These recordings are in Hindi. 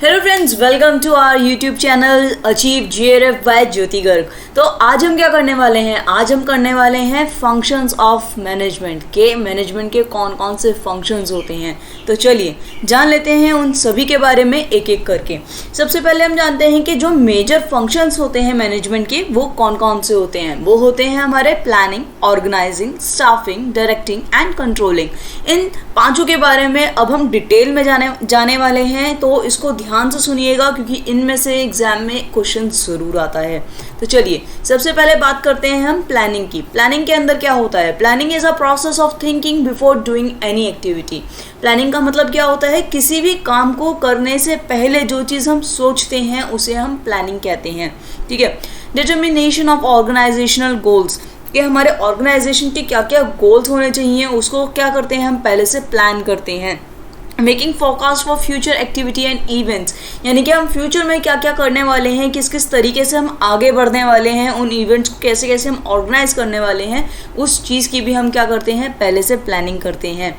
Hello friends, welcome to our YouTube channel achieve JRF by Jyoti Garg. तो आज हम क्या करने वाले हैं? आज हम करने वाले हैं फंक्शंस ऑफ मैनेजमेंट के कौन कौन से फंक्शंस होते हैं। तो चलिए जान लेते हैं उन सभी के बारे में एक एक करके। सबसे पहले हम जानते हैं कि जो मेजर फंक्शंस होते हैं मैनेजमेंट के वो कौन कौन से होते हैं। वो होते हैं हमारे planning, organising, staffing, directing and controlling. इन पांचों के बारे में अब हम डिटेल में जाने वाले हैं, तो इसको ध्यान से सुनिएगा क्योंकि इनमें से एग्जाम में क्वेश्चन जरूर आता है। तो चलिए सबसे पहले बात करते हैं हम प्लानिंग की। प्लानिंग के अंदर क्या होता है? Planning is a process of thinking before doing any activity. Planning का मतलब क्या होता है? किसी भी काम को करने से पहले जो चीज़ हम सोचते हैं उसे हम प्लानिंग कहते हैं। ठीक है। डिटर्मिनेशन ऑफ ऑर्गेनाइजेशनल गोल्स, कि हमारे ऑर्गेनाइजेशन के क्या क्या गोल्स होने चाहिए उसको क्या करते हैं हम पहले से प्लान करते हैं। Making forecast for future activity and events, यानी कि हम फ्यूचर में क्या क्या करने वाले हैं, किस किस तरीके से हम आगे बढ़ने वाले हैं, उन इवेंट्स को कैसे कैसे हम ऑर्गेनाइज करने वाले हैं, उस चीज़ की भी हम क्या करते हैं पहले से प्लानिंग करते हैं।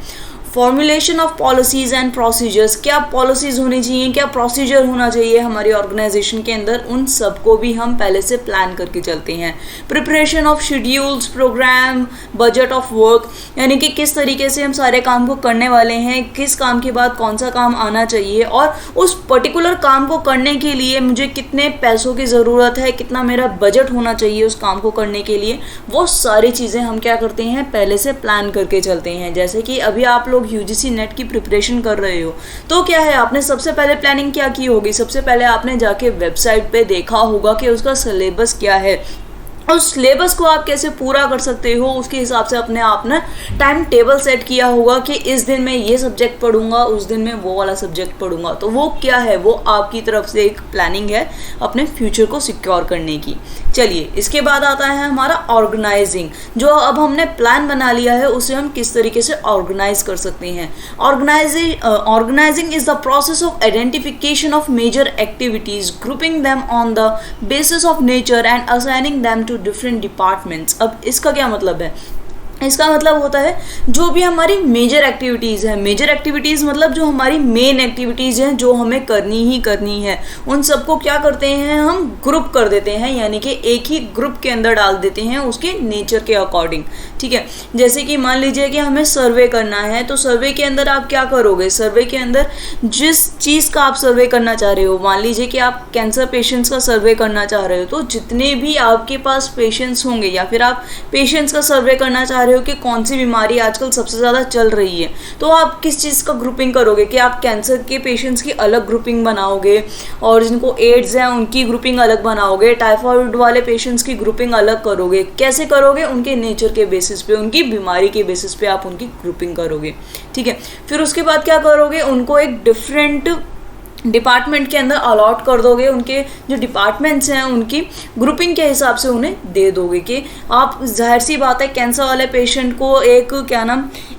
Formulation of policies and procedures, क्या पॉलिसीज़ होनी चाहिए, क्या प्रोसीजर होना चाहिए हमारी ऑर्गेनाइजेशन के अंदर, उन सबको भी हम पहले से प्लान करके चलते हैं। Preparation of schedules, program, budget of work, यानी कि किस तरीके से हम सारे काम को करने वाले हैं, किस काम के बाद कौन सा काम आना चाहिए और उस पर्टिकुलर काम को करने के लिए मुझे कितने पैसों की ज़रूरत है, कितना मेरा बजट होना चाहिए उस काम को करने के लिए। वो सारी चीज़ें हम क्या करते हैं पहले से प्लान करके चलते हैं। जैसे कि अभी आप लोग यूजीसी नेट की प्रिपरेशन कर रहे हो तो क्या है, आपने सबसे पहले प्लानिंग क्या की होगी? सबसे पहले आपने जाके वेबसाइट पे देखा होगा कि उसका सिलेबस क्या है, उस सिलेबस को आप कैसे पूरा कर सकते हो, उसके हिसाब से अपने आप ने टाइम टेबल सेट किया होगा कि इस दिन मैं ये सब्जेक्ट पढ़ूंगा, उस दिन मैं वो वाला सब्जेक्ट पढ़ूंगा। तो वो क्या है? वो आपकी तरफ से एक प्लानिंग है अपने फ्यूचर को सिक्योर करने की। चलिए इसके बाद आता है हमारा ऑर्गेनाइजिंग। जो अब हमने प्लान बना लिया है उसे हम किस तरीके से ऑर्गेनाइज कर सकते हैं। Organizing is the process of identification of major activities, grouping them on the basis of nature and assigning them to different departments. अब इसका क्या मतलब है? इसका मतलब होता है जो भी हमारी मेजर एक्टिविटीज़ है, मेजर एक्टिविटीज़ मतलब जो हमारी मेन एक्टिविटीज़ हैं जो हमें करनी ही करनी है, उन सबको क्या करते हैं हम ग्रुप कर देते हैं, यानी कि एक ही ग्रुप के अंदर डाल देते हैं उसके नेचर के अकॉर्डिंग। ठीक है। जैसे कि मान लीजिए कि हमें सर्वे करना है, तो सर्वे के अंदर आप क्या करोगे? सर्वे के अंदर जिस चीज़ का आप सर्वे करना चाह रहे हो, मान लीजिए कि आप कैंसर पेशेंट्स का सर्वे करना चाह रहे हो, तो जितने भी आपके पास पेशेंट्स होंगे या फिर आप पेशेंट्स का सर्वे करना चाह रहे हो कि कौन सी बीमारी आजकल सबसे ज़्यादा चल रही है, तो आप किस चीज़ का ग्रुपिंग करोगे? कि आप कैंसर के पेशेंट्स की अलग ग्रुपिंग बनाओगे और जिनको एड्स हैं उनकी ग्रुपिंग अलग बनाओगे, टाइफाइड वाले पेशेंट्स की ग्रुपिंग अलग करोगे। कैसे करोगे? उनके नेचर के बेसिस पे, उनकी बीमारी के बेसिस पे आप उनकी ग्रुपिंग करोगे। ठीक है। फिर उसके बाद क्या करोगे? उनको एक डिफरेंट डिपार्टमेंट के अंदर अलॉट कर दोगे, उनके जो डिपार्टमेंट्स हैं उनकी ग्रुपिंग के हिसाब से उन्हें दे दोगे। कि आप जाहिर सी बात है कैंसर वाले पेशेंट को एक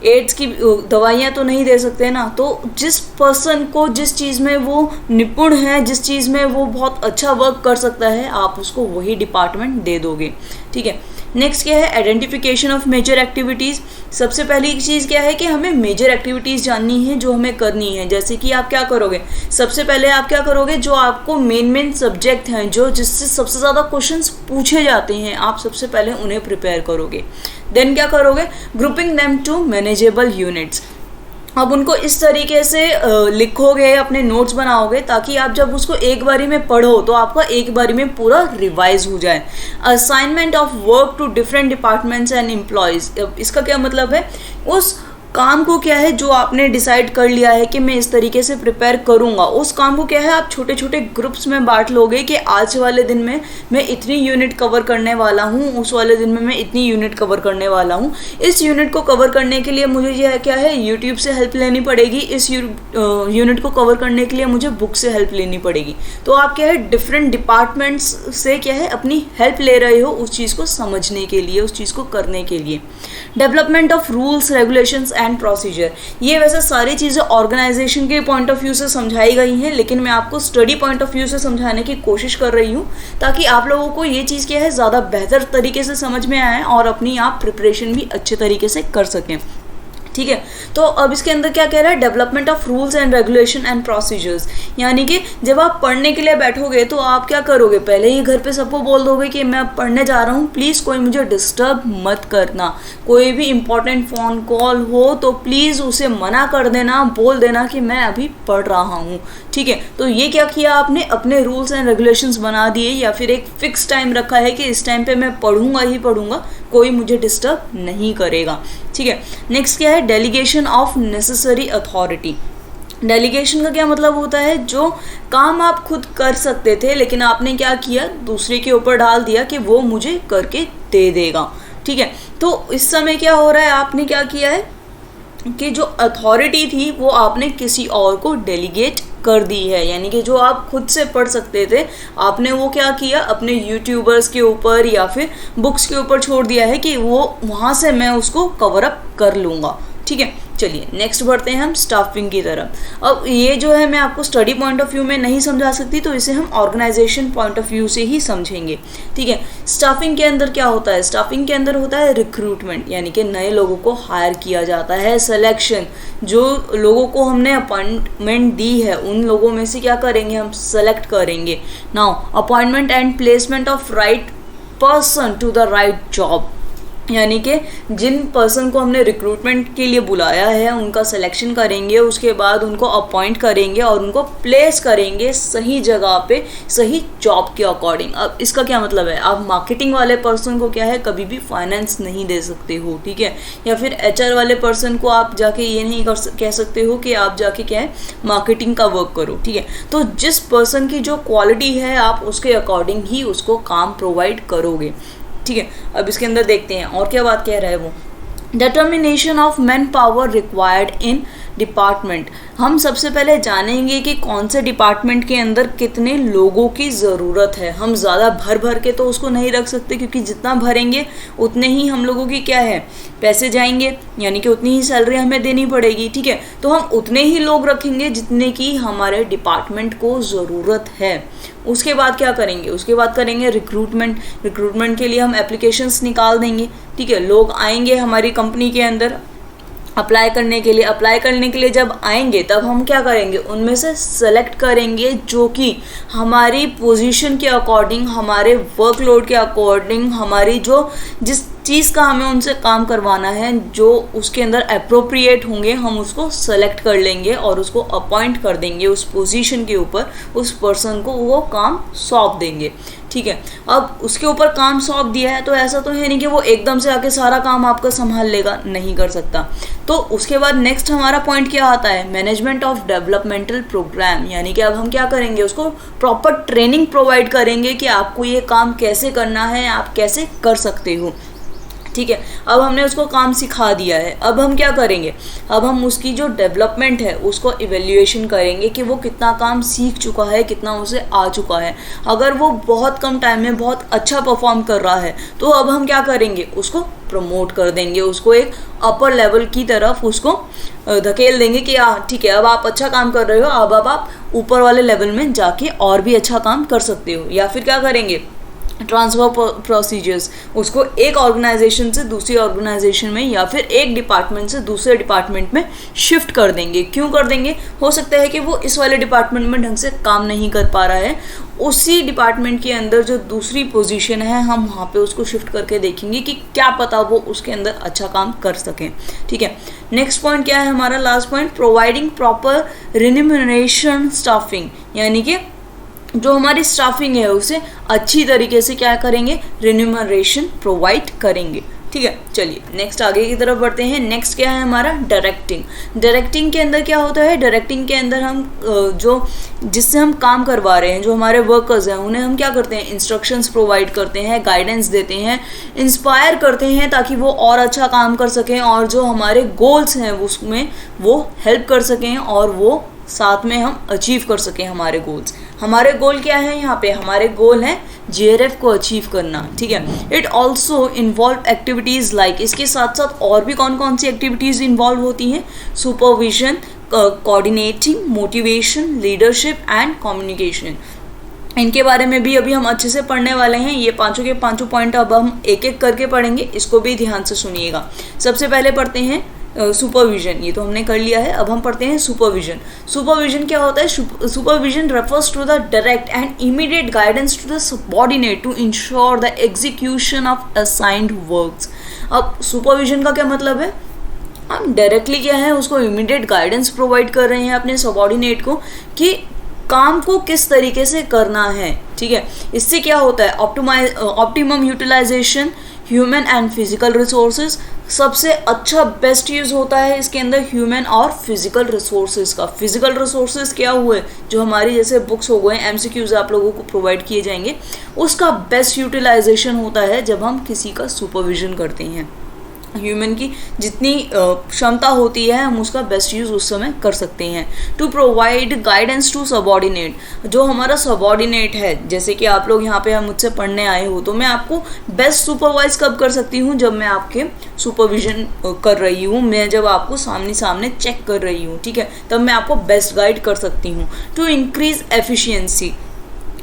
एड्स की दवाइयाँ तो नहीं दे सकते ना, तो जिस पर्सन को जिस चीज़ में वो निपुण है, जिस चीज़ में वो बहुत अच्छा वर्क कर सकता है, आप उसको वही डिपार्टमेंट दे दोगे। ठीक है। नेक्स्ट क्या है? Identification of major activities. सबसे पहली चीज़ क्या है कि हमें मेजर एक्टिविटीज़ जाननी है जो हमें करनी है। जैसे कि आप क्या करोगे? सबसे पहले आप क्या करोगे? जो आपको मेन सब्जेक्ट हैं, जो जिससे सबसे ज़्यादा क्वेश्चंस पूछे जाते हैं, आप सबसे पहले उन्हें प्रिपेयर करोगे। देन क्या करोगे? Grouping them to manageable units. अब उनको इस तरीके से लिखोगे, अपने नोट्स बनाओगे, ताकि आप जब उसको एक बारी में पढ़ो तो आपका एक बारी में पूरा रिवाइज हो जाए। Assignment of work to different departments and employees. अब इसका क्या मतलब है? उस काम को क्या है जो आपने डिसाइड कर लिया है कि मैं इस तरीके से प्रिपेयर करूंगा, उस काम को क्या है आप छोटे छोटे ग्रुप्स में बांट लोगे कि आज वाले दिन में मैं इतनी यूनिट कवर करने वाला हूँ, उस वाले दिन में मैं इतनी यूनिट कवर करने वाला हूँ। इस यूनिट को कवर करने के लिए मुझे यह क्या है यूट्यूब से हेल्प लेनी पड़ेगी, इस यूनिट को कवर करने के लिए मुझे बुक से हेल्प लेनी पड़ेगी। तो आप क्या है डिफरेंट डिपार्टमेंट्स से क्या है अपनी हेल्प ले रहे हो उस चीज़ को समझने के लिए, उस चीज़ को करने के लिए। Development of rules, regulations and procedure. ये वैसे सारी चीज़ें ऑर्गेनाइजेशन के पॉइंट ऑफ व्यू से समझाई गई हैं, लेकिन मैं आपको स्टडी पॉइंट ऑफ व्यू से समझाने की कोशिश कर रही हूँ ताकि आप लोगों को ये चीज़ क्या है ज़्यादा बेहतर तरीके से समझ में आए और अपनी आप प्रिपरेशन भी अच्छे तरीके से कर सकें। ठीक है। तो अब इसके अंदर क्या कह रहा है, development of rules and regulation and procedures, यानी कि जब आप पढ़ने के लिए बैठोगे तो आप क्या करोगे, पहले ही घर पे सबको बोल दोगे कि मैं अब पढ़ने जा रहा हूँ, प्लीज़ कोई मुझे डिस्टर्ब मत करना, कोई भी इंपॉर्टेंट फ़ोन कॉल हो तो प्लीज़ उसे मना कर देना, बोल देना कि मैं अभी पढ़ रहा हूँ। ठीक है, तो ये क्या किया आपने, अपने रूल्स एंड रेगुलेशंस बना दिए या फिर एक फिक्स टाइम रखा है कि इस टाइम पे मैं पढ़ूंगा ही पढ़ूंगा, कोई मुझे डिस्टर्ब नहीं करेगा। ठीक है, नेक्स्ट क्या है, delegation of necessary authority. Delegation का क्या मतलब होता है, जो काम आप खुद कर सकते थे लेकिन आपने क्या किया, दूसरे के ऊपर डाल दिया कि वो मुझे करके दे देगा। ठीक है, तो इस समय क्या हो रहा है, आपने क्या किया है कि जो अथॉरिटी थी वो आपने किसी और को डेलीगेट कर दी है, यानी कि जो आप खुद से पढ़ सकते थे आपने वो क्या किया, अपने यूट्यूबर्स के ऊपर या फिर बुक्स के ऊपर छोड़ दिया है कि वो वहाँ से मैं उसको कवर अप कर लूँगा। ठीक है, चलिए नेक्स्ट बढ़ते हैं हम स्टाफिंग की तरफ। अब ये जो है मैं आपको स्टडी पॉइंट ऑफ व्यू में नहीं समझा सकती, तो इसे हम ऑर्गेनाइजेशन पॉइंट ऑफ व्यू से ही समझेंगे। ठीक है, स्टाफिंग के अंदर क्या होता है, स्टाफिंग के अंदर होता है रिक्रूटमेंट, यानी कि नए लोगों को हायर किया जाता है, सिलेक्शन, जो लोगों को हमने अपॉइंटमेंट दी है उन लोगों में से क्या करेंगे, हम सेलेक्ट करेंगे। Now appointment and placement of right person to the right job, यानी कि जिन पर्सन को हमने रिक्रूटमेंट के लिए बुलाया है उनका सिलेक्शन करेंगे, उसके बाद उनको अपॉइंट करेंगे और उनको प्लेस करेंगे सही जगह पे, सही जॉब के अकॉर्डिंग। अब इसका क्या मतलब है, आप मार्केटिंग वाले पर्सन को क्या है कभी भी फाइनेंस नहीं दे सकते हो। ठीक है, या फिर एचआर वाले पर्सन को आप जाके ये नहीं कह सकते हो कि आप जाके क्या है मार्केटिंग का वर्क करो। ठीक है, तो जिस पर्सन की जो क्वालिटी है आप उसके अकॉर्डिंग ही उसको काम प्रोवाइड करोगे। ठीक है, अब इसके अंदर देखते हैं और क्या बात कह रहा है वो, determination of man power required in department. हम सबसे पहले जानेंगे कि कौन से डिपार्टमेंट के अंदर कितने लोगों की ज़रूरत है। हम ज़्यादा भर भर के तो उसको नहीं रख सकते, क्योंकि जितना भरेंगे उतने ही हम लोगों की क्या है पैसे जाएंगे, यानी कि उतनी ही सैलरी हमें देनी पड़ेगी। ठीक है, तो हम उतने ही लोग रखेंगे जितने की हमारे डिपार्टमेंट को ज़रूरत है। उसके बाद क्या करेंगे, उसके बाद करेंगे रिक्रूटमेंट। रिक्रूटमेंट के लिए हम एप्लीकेशंस निकाल देंगे। ठीक है, लोग आएंगे हमारी कंपनी के अंदर अप्लाई करने के लिए। अप्लाई करने के लिए जब आएंगे तब हम क्या करेंगे, उनमें से सेलेक्ट करेंगे जो कि हमारी पोजीशन के अकॉर्डिंग, हमारे वर्कलोड के अकॉर्डिंग, हमारी जो जिस चीज़ का हमें उनसे काम करवाना है, जो उसके अंदर अप्रोप्रिएट होंगे, हम उसको सेलेक्ट कर लेंगे और उसको अपॉइंट कर देंगे उस पोजीशन के ऊपर, उस पर्सन को वो काम सौंप देंगे। ठीक है, अब उसके ऊपर काम सौंप दिया है तो ऐसा तो है नहीं कि वो एकदम से आके सारा काम आपका संभाल लेगा, नहीं कर सकता। तो उसके बाद नेक्स्ट हमारा पॉइंट क्या आता है, मैनेजमेंट ऑफ डेवलपमेंटल प्रोग्राम, यानी कि अब हम क्या करेंगे, उसको प्रॉपर ट्रेनिंग प्रोवाइड करेंगे कि आपको ये काम कैसे करना है, आप कैसे कर सकते हो। ठीक है, अब हमने उसको काम सिखा दिया है, अब हम क्या करेंगे, अब हम उसकी जो डेवलपमेंट है उसको इवेल्युएशन करेंगे कि वो कितना काम सीख चुका है, कितना उसे आ चुका है। अगर वो बहुत कम टाइम में बहुत अच्छा परफॉर्म कर रहा है तो अब हम क्या करेंगे, उसको प्रमोट कर देंगे, उसको एक अपर लेवल की तरफ उसको धकेल देंगे कि ठीक है अब आप अच्छा काम कर रहे हो, अब आप ऊपर वाले लेवल में जाके और भी अच्छा काम कर सकते हो। या फिर क्या करेंगे, ट्रांसफ़र प्रोसीजर्स, उसको एक ऑर्गेनाइजेशन से दूसरी ऑर्गेनाइजेशन में या फिर एक डिपार्टमेंट से दूसरे डिपार्टमेंट में शिफ्ट कर देंगे। क्यों कर देंगे, हो सकता है कि वो इस वाले डिपार्टमेंट में ढंग से काम नहीं कर पा रहा है, उसी डिपार्टमेंट के अंदर जो दूसरी पोजीशन है हम वहाँ पे उसको शिफ्ट करके देखेंगे कि क्या पता वो उसके अंदर अच्छा काम कर सकें। ठीक है, नेक्स्ट पॉइंट क्या है हमारा, last point, providing proper remuneration staffing, यानी कि जो हमारी स्टाफिंग है उसे अच्छी तरीके से क्या करेंगे, रिन्यूमरेशन प्रोवाइड करेंगे। ठीक है, चलिए नेक्स्ट आगे की तरफ बढ़ते हैं। नेक्स्ट क्या है हमारा, डायरेक्टिंग। डायरेक्टिंग के अंदर क्या होता है, डायरेक्टिंग के अंदर हम जो जिससे हम काम करवा रहे हैं, जो हमारे वर्कर्स हैं, उन्हें हम क्या करते हैं, इंस्ट्रक्शंस प्रोवाइड करते हैं, गाइडेंस देते हैं, इंस्पायर करते हैं ताकि वो और अच्छा काम कर सकें और जो हमारे गोल्स हैं उसमें वो हेल्प कर सकें और वो साथ में हम अचीव कर सकें हमारे गोल्स। हमारे गोल क्या है यहाँ पे, हमारे गोल हैं JRF को अचीव करना। ठीक है, it also involve activities like, इसके साथ साथ और भी कौन कौन सी एक्टिविटीज़ इन्वॉल्व होती हैं, supervision, coordinating, motivation, leadership and communication. इनके बारे में भी अभी हम अच्छे से पढ़ने वाले हैं। ये पांचों के पांचों पॉइंट अब हम एक एक करके पढ़ेंगे, इसको भी ध्यान से सुनिएगा। सबसे पहले पढ़ते हैं सुपरविजन, ये तो हमने कर लिया है। अब हम पढ़ते हैं सुपरविजन। सुपरविजन क्या होता है? Supervision refers to the direct and immediate guidance to the subordinate to ensure the execution of assigned works. अब सुपरविजन का क्या मतलब है? हम डायरेक्टली क्या है उसको इमीडिएट गाइडेंस प्रोवाइड कर रहे हैं अपने सबऑर्डिनेट को कि काम को किस तरीके से करना है, ठीक है। इससे क्या होता है? Optimum utilization human and physical resources, सबसे अच्छा बेस्ट यूज़ होता है इसके अंदर ह्यूमन और फिजिकल रिसोर्सेज का। फिजिकल रिसोर्सेज क्या हुए? जो हमारी जैसे बुक्स हो गए, एमसीक्यूज आप लोगों को प्रोवाइड किए जाएंगे, उसका बेस्ट यूटिलाइजेशन होता है जब हम किसी का सुपरविजन करते हैं। ह्यूमन की जितनी क्षमता होती है हम उसका बेस्ट यूज़ उस समय कर सकते हैं। To provide guidance to subordinate, जो हमारा सबऑर्डिनेट है, जैसे कि आप लोग यहाँ पे मुझसे पढ़ने आए हो, तो मैं आपको बेस्ट सुपरवाइज कब कर सकती हूँ? जब मैं आपके सुपरविजन कर रही हूँ, मैं जब आपको सामने सामने चेक कर रही हूँ, ठीक है, तब मैं आपको बेस्ट गाइड कर सकती हूँ। टू इंक्रीज एफिशिएंसी,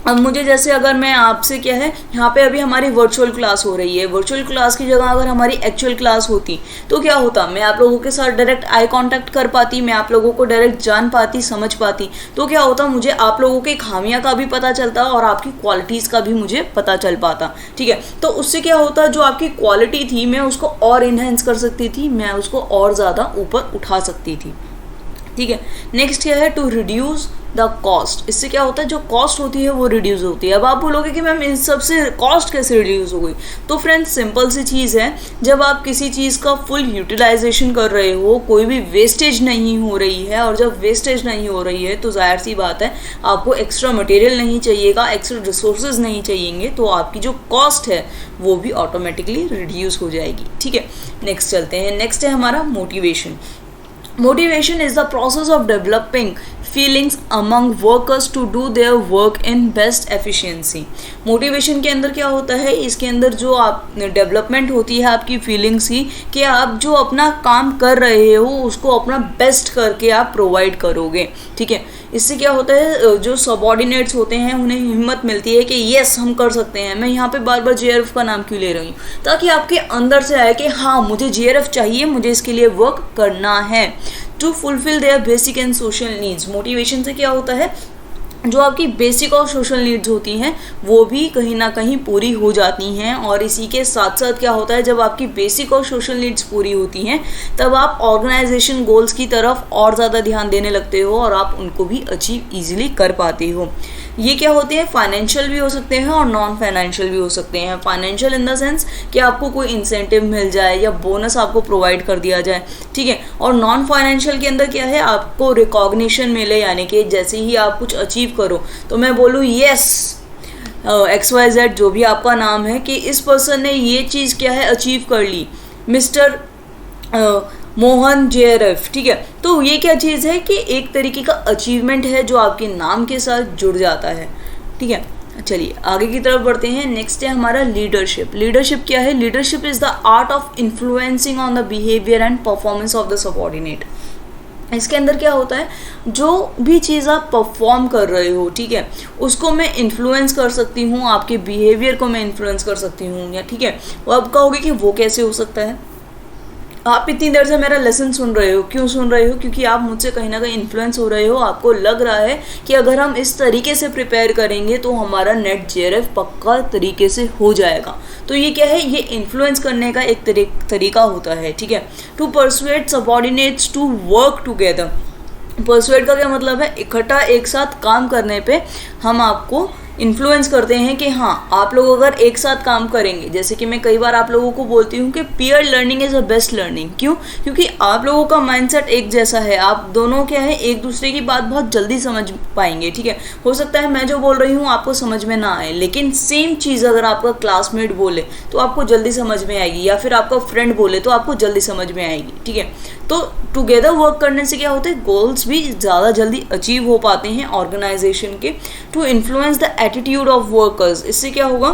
अब मुझे जैसे अगर मैं आपसे क्या है, यहाँ पे अभी हमारी वर्चुअल क्लास हो रही है, वर्चुअल क्लास की जगह अगर हमारी एक्चुअल क्लास होती तो क्या होता? मैं आप लोगों के साथ डायरेक्ट आई कांटेक्ट कर पाती, मैं आप लोगों को डायरेक्ट जान पाती, समझ पाती, तो क्या होता? मुझे आप लोगों के खामियां का भी पता चलता और आपकी क्वालिटीज़ का भी मुझे पता चल पाता, ठीक है। तो उससे क्या होता? जो आपकी क्वालिटी थी मैं उसको और इन्हेंस कर सकती थी, मैं उसको और ज़्यादा ऊपर उठा सकती थी, ठीक है। नेक्स्ट क्या है? टू रिड्यूस द कॉस्ट, इससे क्या होता है? जो कॉस्ट होती है वो रिड्यूस होती है। अब आप बोलोगे कि मैम इन सबसे कॉस्ट कैसे रिड्यूस हो गई? तो फ्रेंड्स सिंपल सी चीज़ है, जब आप किसी चीज़ का फुल यूटिलाइजेशन कर रहे हो, कोई भी वेस्टेज नहीं हो रही है, और जब वेस्टेज नहीं हो रही है तो जाहिर सी बात है आपको एक्स्ट्रा मटेरियल नहीं चाहिएगा, एक्स्ट्रा रिसोर्सेज नहीं चाहिएंगे, तो आपकी जो कॉस्ट है वो भी ऑटोमेटिकली रिड्यूस हो जाएगी, ठीक है। नेक्स्ट चलते हैं। नेक्स्ट है हमारा motivation. Motivation is the process of developing feelings among workers to do their work in best efficiency. Motivation के अंदर क्या होता है? इसके अंदर जो आप डेवलपमेंट होती है आपकी फीलिंग्स की, कि आप जो अपना काम कर रहे हो उसको अपना बेस्ट करके आप प्रोवाइड करोगे, ठीक है। इससे क्या होता है? जो सबऑर्डिनेट्स होते हैं उन्हें हिम्मत मिलती है कि यस हम कर सकते हैं। मैं यहाँ पे बार बार जेआरएफ का नाम क्यों ले रही हूँ? ताकि आपके अंदर से आए कि हाँ मुझे जेआरएफ चाहिए, मुझे इसके लिए वर्क करना है। To fulfil their basic and social needs, motivation से क्या होता है? जो आपकी बेसिक और सोशल नीड्स होती हैं वो भी कहीं ना कहीं पूरी हो जाती हैं, और इसी के साथ साथ क्या होता है? जब आपकी बेसिक और सोशल नीड्स पूरी होती हैं तब आप ऑर्गेनाइजेशन गोल्स की तरफ और ज़्यादा ध्यान देने लगते हो और आप उनको भी अचीव ईजिली कर पाते हो। ये क्या होते हैं? फाइनेंशियल भी हो सकते हैं और नॉन फाइनेंशियल भी हो सकते हैं। फाइनेंशियल इन द सेंस कि आपको कोई इंसेंटिव मिल जाए या बोनस आपको प्रोवाइड कर दिया जाए, ठीक है। और नॉन फाइनेंशियल के अंदर क्या है? आपको रिकॉग्निशन मिले, यानी कि जैसे ही आप कुछ अचीव करो तो मैं बोलूँ यस XYZ जो भी आपका नाम है कि इस पर्सन ने ये चीज़ क्या है अचीव कर ली, मिस्टर मोहन जेआरएफ, ठीक है। तो ये क्या चीज़ है कि एक तरीके का अचीवमेंट है जो आपके नाम के साथ जुड़ जाता है, ठीक है। चलिए आगे की तरफ बढ़ते हैं। नेक्स्ट है हमारा लीडरशिप। लीडरशिप क्या है? Leadership is the art of influencing on the behaviour and performance of the subordinate. इसके अंदर क्या होता है? जो भी चीज़ आप परफॉर्म कर रहे हो, ठीक है, उसको मैं इन्फ्लुएंस कर सकती हूँ, आपके बिहेवियर को मैं इन्फ्लुएंस कर सकती हूँ, या ठीक है। वो अब कहोगे कि वो कैसे हो सकता है? आप इतनी देर से मेरा लेसन सुन रहे हो, क्यों सुन रहे हो? क्योंकि आप मुझसे कहीं ना कहीं इन्फ्लुएंस हो रहे हो। आपको लग रहा है कि अगर हम इस तरीके से प्रिपेयर करेंगे तो हमारा नेट जेआरएफ पक्का तरीके से हो जाएगा। तो ये क्या है? ये इन्फ्लुएंस करने का एक तरीका होता है, ठीक है। To persuade subordinates to work together. Persuade का क्या मतलब है? इकट्ठा एक साथ काम करने पे हम आपको इन्फ्लुएंस करते हैं कि हाँ आप लोग अगर एक साथ काम करेंगे, जैसे कि मैं कई बार आप लोगों को बोलती हूँ कि peer learning is a best learning. क्यों? क्योंकि आप लोगों का माइंडसेट एक जैसा है, आप दोनों क्या है एक दूसरे की बात बहुत जल्दी समझ पाएंगे, ठीक है। हो सकता है मैं जो बोल रही हूँ आपको समझ में ना आए, लेकिन सेम चीज़ अगर आपका क्लासमेट बोले तो आपको जल्दी समझ में आएगी, या फिर आपका फ्रेंड बोले तो आपको जल्दी समझ में आएगी, ठीक है। तो टुगेदर वर्क करने से क्या होता है? गोल्स भी ज़्यादा जल्दी अचीव हो पाते हैं ऑर्गेनाइजेशन के। To influence the attitude of workers, इससे क्या होगा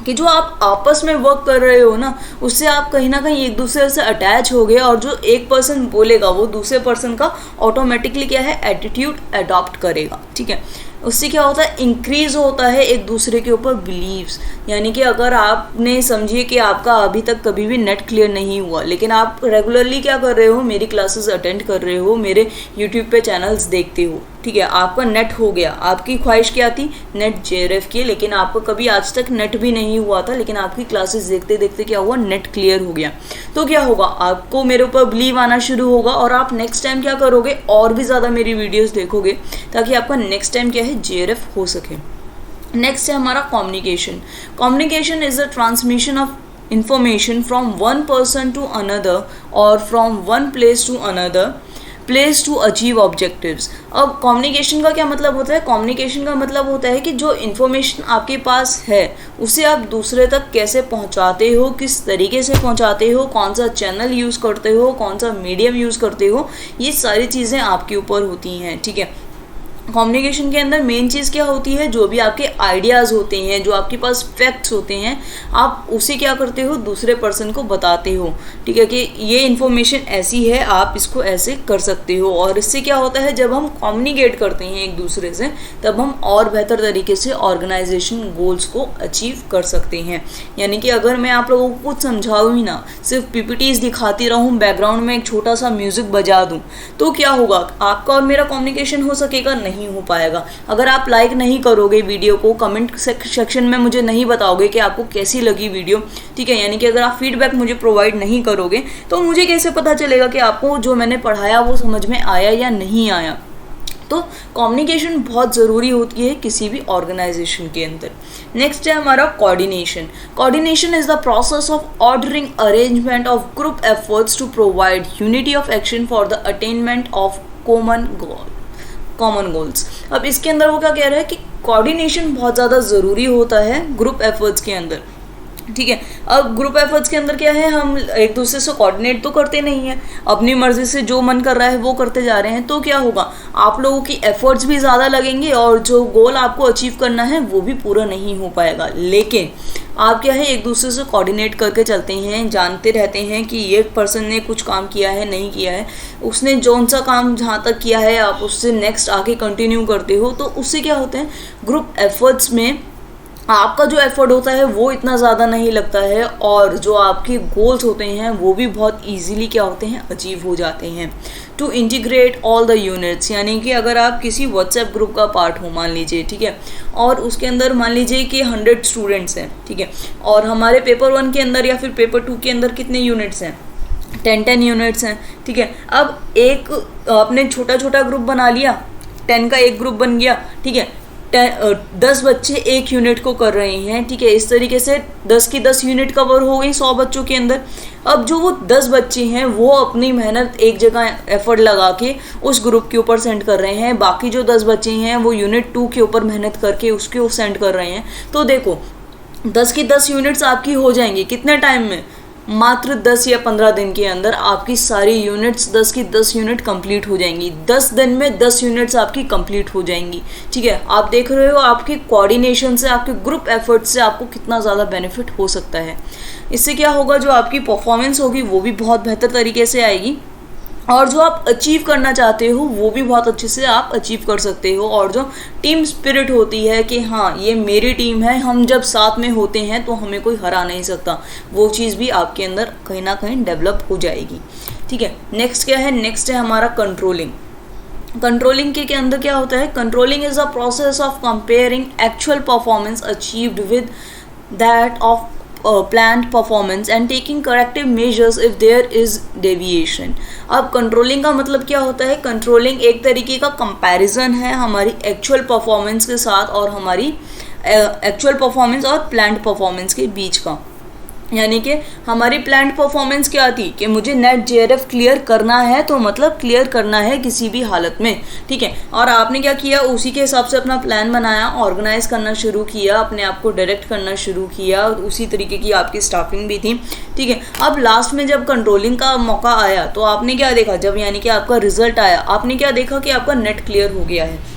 कि जो आप आपस में वर्क कर रहे हो ना, उससे आप कहीं ना कहीं एक दूसरे से अटैच हो गए, और जो एक पर्सन बोलेगा वो दूसरे पर्सन का ऑटोमेटिकली क्या है एटीट्यूड अडॉप्ट करेगा, ठीक है। उससे क्या होता है, इंक्रीज होता है एक दूसरे के ऊपर बिलीव्स। यानी कि अगर आपने समझिए कि आपका अभी तक कभी भी नेट क्लियर नहीं हुआ, लेकिन आप रेगुलरली क्या कर रहे हो, मेरी क्लासेस अटेंड कर रहे हो, मेरे यूट्यूब पे चैनल्स देखते हो, ठीक है, आपका नेट हो गया, आपकी ख्वाहिश क्या थी, नेट जेआरएफ की, लेकिन आपको कभी आज तक नेट भी नहीं हुआ था, लेकिन आपकी क्लासेस देखते देखते क्या हुआ, नेट क्लियर हो गया। तो क्या होगा, आपको मेरे ऊपर बिलीव आना शुरू होगा और आप नेक्स्ट टाइम क्या करोगे, और भी ज़्यादा मेरी वीडियोस देखोगे, ताकि आपका नेक्स्ट टाइम क्या है, जेआरएफ हो सके। नेक्स्ट है हमारा communication. Communication is the transmission of information from one person to another और from one place to another place to achieve objectives. अब कम्युनिकेशन का क्या मतलब होता है, कम्युनिकेशन का मतलब होता है कि जो इन्फॉर्मेशन आपके पास है उसे आप दूसरे तक कैसे पहुंचाते हो, किस तरीके से पहुंचाते हो, कौन सा चैनल यूज़ करते हो, कौन सा मीडियम यूज़ करते हो, ये सारी चीज़ें आपके ऊपर होती हैं, ठीक है। कम्युनिकेशन के अंदर मेन चीज़ क्या होती है, जो भी आपके आइडियाज़ होते हैं, जो आपके पास फैक्ट्स होते हैं, आप उसे क्या करते हो, दूसरे पर्सन को बताते हो, ठीक है, कि ये इन्फॉर्मेशन ऐसी है, आप इसको ऐसे कर सकते हो। और इससे क्या होता है, जब हम कम्युनिकेट करते हैं एक दूसरे से, तब हम और बेहतर तरीके से ऑर्गेनाइजेशन गोल्स को अचीव कर सकते हैं। यानी कि अगर मैं आप लोगों को कुछ समझाऊँ ही ना, सिर्फ पीपीटीज दिखाती रहूँ, बैकग्राउंड में एक छोटा सा म्यूज़िक बजा दूँ, तो क्या होगा, आपका और मेरा कम्युनिकेशन हो सकेगा, नहीं हो पाएगा। अगर आप लाइक नहीं करोगे वीडियो को, कमेंट सेक्शन में मुझे नहीं बताओगे कि आपको कैसी लगी वीडियो, ठीक है, यानी कि अगर आप फीडबैक मुझे प्रोवाइड नहीं करोगे, तो मुझे कैसे पता चलेगा कि आपको जो मैंने पढ़ाया वो समझ में आया या नहीं आया। तो कम्युनिकेशन बहुत ज़रूरी होती है किसी भी ऑर्गेनाइजेशन के अंदर। नेक्स्ट है हमारा coordination. Coordination is the process of ordering arrangement of group efforts to provide unity of action for the attainment of common goals. अब इसके अंदर वो क्या कह रहा है कि कोऑर्डिनेशन बहुत ज़्यादा ज़रूरी होता है ग्रुप एफर्ट्स के अंदर, ठीक है। अब ग्रुप एफर्ट्स के अंदर क्या है, हम एक दूसरे से कोऑर्डिनेट तो करते नहीं हैं, अपनी मर्जी से जो मन कर रहा है वो करते जा रहे हैं, तो क्या होगा, आप लोगों की एफर्ट्स भी ज़्यादा लगेंगे और जो गोल आपको अचीव करना है वो भी पूरा नहीं हो पाएगा। लेकिन आप क्या है, एक दूसरे से कोऑर्डिनेट करके चलते हैं, जानते रहते हैं कि ये पर्सन ने कुछ काम किया है, नहीं किया है, उसने जौन सा काम जहाँ तक किया है आप उससे नेक्स्ट आगे कंटिन्यू करते हो, तो उससे क्या होता है, ग्रुप एफर्ट्स में आपका जो एफर्ट होता है वो इतना ज़्यादा नहीं लगता है और जो आपके गोल्स होते हैं वो भी बहुत इजीली क्या होते हैं, अचीव हो जाते हैं। To integrate all the units, यानी कि अगर आप किसी व्हाट्सएप ग्रुप का पार्ट हो मान लीजिए, ठीक है, और उसके अंदर मान लीजिए कि 100 स्टूडेंट्स हैं, ठीक है, और हमारे पेपर 1 के अंदर या फिर पेपर 2 के अंदर कितने यूनिट्स हैं, 10 यूनिट्स हैं, ठीक है। अब एक आपने छोटा छोटा ग्रुप बना लिया, 10 का एक ग्रुप बन गया, ठीक है, 10 बच्चे एक यूनिट को कर रहे हैं, ठीक है, इस तरीके से 10 की 10 यूनिट कवर हो गई 100 बच्चों के अंदर। अब जो वो 10 बच्चे हैं वो अपनी मेहनत एक जगह एफर्ट लगा के उस ग्रुप के ऊपर सेंड कर रहे हैं, बाकी जो 10 बच्चे हैं वो यूनिट 2 के ऊपर मेहनत करके उसके सेंड कर रहे हैं। तो देखो 10 की 10 यूनिट्स आपकी हो जाएंगी कितने टाइम में, मात्र 10 या 15 दिन के अंदर आपकी सारी यूनिट्स 10 की 10 यूनिट कंप्लीट हो जाएंगी। 10 दिन में 10 यूनिट्स आपकी कंप्लीट हो जाएंगी, ठीक है। आप देख रहे हो आपके कोऑर्डिनेशन से, आपके ग्रुप एफर्ट से आपको कितना ज़्यादा बेनिफिट हो सकता है। इससे क्या होगा, जो आपकी परफॉर्मेंस होगी वो भी बहुत बेहतर तरीके से आएगी और जो आप अचीव करना चाहते हो वो भी बहुत अच्छे से आप अचीव कर सकते हो। और जो टीम स्पिरिट होती है कि हाँ ये मेरी टीम है, हम जब साथ में होते हैं तो हमें कोई हरा नहीं सकता, वो चीज़ भी आपके अंदर कहीं ना कहीं डेवलप हो जाएगी, ठीक है। नेक्स्ट क्या है, नेक्स्ट है हमारा कंट्रोलिंग। कंट्रोलिंग के अंदर क्या होता है, controlling is a process of comparing actual performance achieved with that of planned performance and taking corrective measures if there is deviation। अब कंट्रोलिंग का मतलब क्या होता है, कंट्रोलिंग एक तरीके का कंपैरिजन है हमारी एक्चुअल परफॉर्मेंस के साथ और हमारी एक्चुअल परफॉर्मेंस और प्लान्ड परफॉर्मेंस के बीच का। यानी कि हमारी प्लान्ड परफॉर्मेंस क्या थी कि मुझे नेट जेआरएफ क्लियर करना है, तो मतलब क्लियर करना है किसी भी हालत में, ठीक है। और आपने क्या किया, उसी के हिसाब से अपना प्लान बनाया, ऑर्गेनाइज करना शुरू किया, अपने आप को डायरेक्ट करना शुरू किया, उसी तरीके की आपकी स्टाफिंग भी थी, ठीक है। अब लास्ट में जब कंट्रोलिंग का मौका आया तो आपने क्या देखा, जब यानी कि आपका रिजल्ट आया, आपने क्या देखा कि आपका नेट क्लियर हो गया है।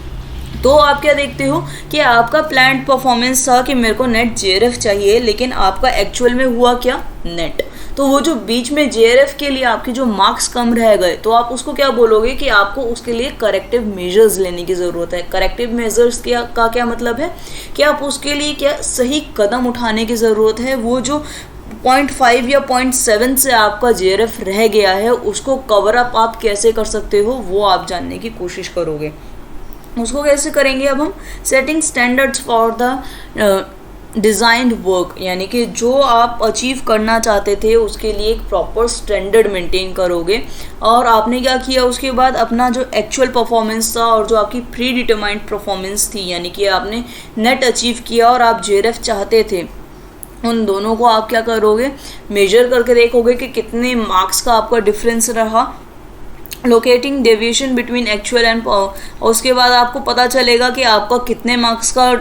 तो आप क्या देखते हो कि आपका प्लान्ड परफॉर्मेंस था कि मेरे को नेट जेआरएफ चाहिए, लेकिन आपका एक्चुअल में हुआ क्या, नेट। तो वो जो बीच में JRF के लिए आपके जो मार्क्स कम रह गए, तो आप उसको क्या बोलोगे कि आपको उसके लिए करेक्टिव मेजर्स लेने की ज़रूरत है। करेक्टिव मेजर्स का क्या मतलब है कि आप उसके लिए क्या सही कदम उठाने की ज़रूरत है। वो जो 0.5 या 0.7 से आपका JRF रह गया है, उसको कवर अप आप कैसे कर सकते हो वो आप जानने की कोशिश करोगे। उसको कैसे करेंगे अब हम, setting standards for the designed work, यानी कि जो आप अचीव करना चाहते थे उसके लिए एक प्रॉपर स्टैंडर्ड मेंटेन करोगे। और आपने क्या किया उसके बाद, अपना जो एक्चुअल परफॉर्मेंस था और जो आपकी प्री डिटरमाइंड परफॉर्मेंस थी, यानी कि आपने नेट अचीव किया और आप JRF चाहते थे, उन दोनों को आप क्या करोगे, मेजर करके देखोगे कि कितने मार्क्स का आपका डिफरेंस रहा, locating deviation between actual and, उसके बाद आपको पता चलेगा कि आपका कितने मार्क्स का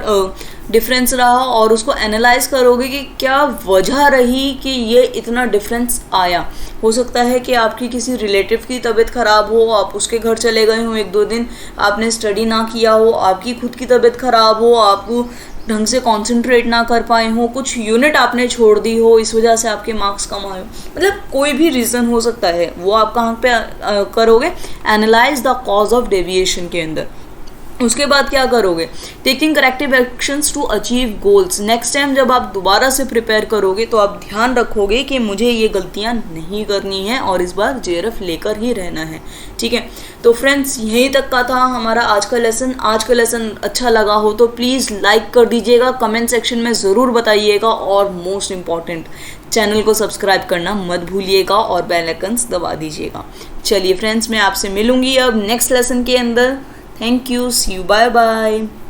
डिफरेंस रहा, और उसको एनालाइज करोगे कि क्या वजह रही कि ये इतना डिफरेंस आया। हो सकता है कि आपकी किसी रिलेटिव की तबीयत ख़राब हो, आप उसके घर चले गए हो 1-2 दिन, आपने स्टडी ना किया हो, आपकी खुद की तबीयत ख़राब हो, आपको ढंग से कॉन्सेंट्रेट ना कर पाए हो, कुछ यूनिट आपने छोड़ दी हो, इस वजह से आपके मार्क्स कम आए हो, मतलब कोई भी रीज़न हो सकता है। वो आप कहाँ पे करोगे, analyze the cause of deviation के अंदर। उसके बाद क्या करोगे, taking corrective actions to achieve goals. Next time जब आप दोबारा से प्रिपेयर करोगे तो आप ध्यान रखोगे कि मुझे ये गलतियां नहीं करनी है और इस बार JRF लेकर ही रहना है, ठीक है। तो फ्रेंड्स, यहीं तक का था हमारा आज का लेसन। आज का लेसन अच्छा लगा हो तो प्लीज़ लाइक कर दीजिएगा, कमेंट सेक्शन में ज़रूर बताइएगा, और मोस्ट इम्पॉर्टेंट, चैनल को सब्सक्राइब करना मत भूलिएगा और बेल आइकन्स दबा दीजिएगा। चलिए फ्रेंड्स, मैं आपसे मिलूंगी अब नेक्स्ट लेसन के अंदर। Thank you. See you. Bye bye.